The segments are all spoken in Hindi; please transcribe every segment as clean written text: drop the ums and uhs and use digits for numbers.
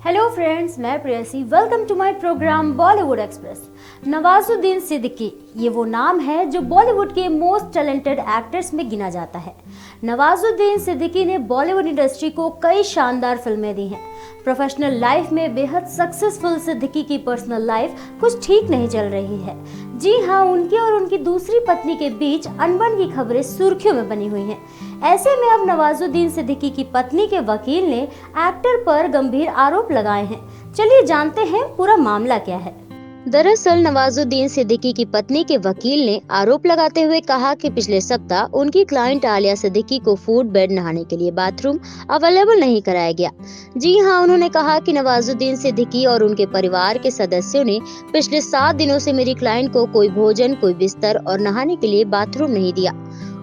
हेलो फ्रेंड्स, मैं Preyasi. Welcome to my program Bollywood express. Nawazuddin Siddiqui ये वो नाम है जो बॉलीवुड के मोस्ट टैलेंटेड एक्टर्स में गिना जाता है। नवाजुद्दीन सिद्दीकी ने बॉलीवुड इंडस्ट्री को कई शानदार फिल्में दी हैं। प्रोफेशनल लाइफ में बेहद सक्सेसफुल सिद्दीकी की पर्सनल लाइफ कुछ ठीक नहीं चल रही है। जी हाँ, उनकी और उनकी दूसरी पत्नी के बीच अनबन की खबरें सुर्खियों में बनी हुई हैं। ऐसे में अब नवाजुद्दीन सिद्दीकी की पत्नी के वकील ने एक्टर पर गंभीर आरोप लगाए हैं। चलिए जानते हैं पूरा मामला क्या है। दरअसल नवाजुद्दीन सिद्दीकी की पत्नी के वकील ने आरोप लगाते हुए कहा कि पिछले सप्ताह उनकी क्लाइंट आलिया सिद्दीकी को फूड बेड नहाने के लिए बाथरूम अवेलेबल नहीं कराया गया। जी हां, उन्होंने कहा कि नवाजुद्दीन सिद्दीकी और उनके परिवार के सदस्यों ने पिछले 7 दिनों से मेरी क्लाइंट को कोई भोजन, कोई बिस्तर और नहाने के लिए बाथरूम नहीं दिया।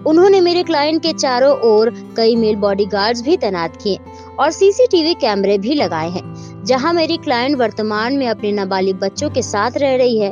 उन्होंने मेरे क्लाइंट के चारों ओर कई मेल बॉडीगार्ड्स भी तैनात किए और सीसीटीवी कैमरे भी लगाए हैं, जहां मेरी क्लाइंट वर्तमान में अपने नाबालिग बच्चों के साथ रह रही है।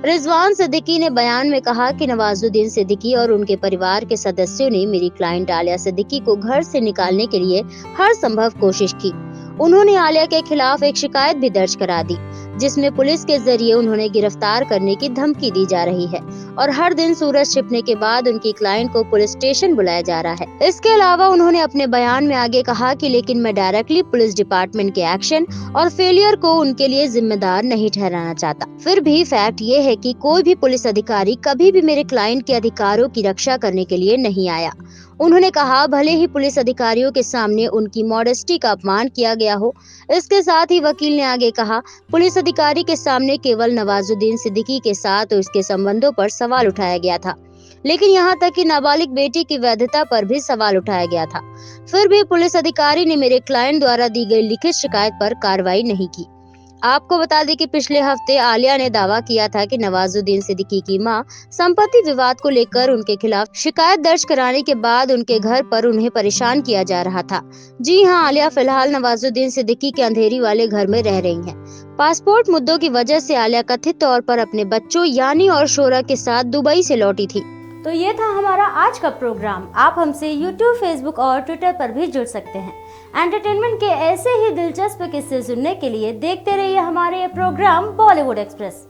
रिजवान सिद्दीकी ने बयान में कहा कि नवाजुद्दीन सिद्दीकी और उनके परिवार के सदस्यों ने मेरी क्लाइंट आलिया सिद्दीकी को घर से निकालने के लिए हर संभव कोशिश की। उन्होंने आलिया के खिलाफ एक शिकायत भी दर्ज करा दी, जिसमें पुलिस के जरिए उन्होंने गिरफ्तार करने की धमकी दी जा रही है और हर दिन सूरज छिपने के बाद उनकी क्लाइंट को पुलिस स्टेशन बुलाया जा रहा है। इसके अलावा उन्होंने अपने बयान में आगे कहा कि लेकिन मैं डायरेक्टली पुलिस डिपार्टमेंट के एक्शन और फेलियर को उनके लिए जिम्मेदार नहीं ठहराना चाहता। फिर भी फैक्ट ये है कि कोई भी पुलिस अधिकारी कभी भी मेरे क्लाइंट के अधिकारों की रक्षा करने के लिए नहीं आया। उन्होंने कहा, भले ही पुलिस अधिकारियों के सामने उनकी मॉडेस्टी का अपमान किया गया हो। इसके साथ ही वकील ने आगे कहा, पुलिस अधिकारी के सामने केवल नवाजुद्दीन सिद्दीकी के साथ उसके संबंधों पर सवाल उठाया गया था, लेकिन यहाँ तक कि नाबालिग बेटी की वैधता पर भी सवाल उठाया गया था। फिर भी पुलिस अधिकारी ने मेरे क्लाइंट द्वारा दी गई लिखित शिकायत पर कार्रवाई नहीं की। आपको बता दें कि पिछले हफ्ते आलिया ने दावा किया था कि नवाजुद्दीन सिद्दीकी की मां संपत्ति विवाद को लेकर उनके खिलाफ शिकायत दर्ज कराने के बाद उनके घर पर उन्हें परेशान किया जा रहा था। जी हां, आलिया फिलहाल नवाजुद्दीन सिद्दीकी के अंधेरी वाले घर में रह रही हैं। पासपोर्ट मुद्दों की वजह से आलिया कथित तौर पर अपने बच्चों यानी और शोरा के साथ दुबई से लौटी थी। तो ये था हमारा आज का प्रोग्राम। आप हमसे यूट्यूब, फेसबुक और ट्विटर पर भी जुड़ सकते हैं। एंटरटेनमेंट के ऐसे ही दिलचस्प किस्से सुनने के लिए देखते रहिए हमारे ये प्रोग्राम बॉलीवुड एक्सप्रेस।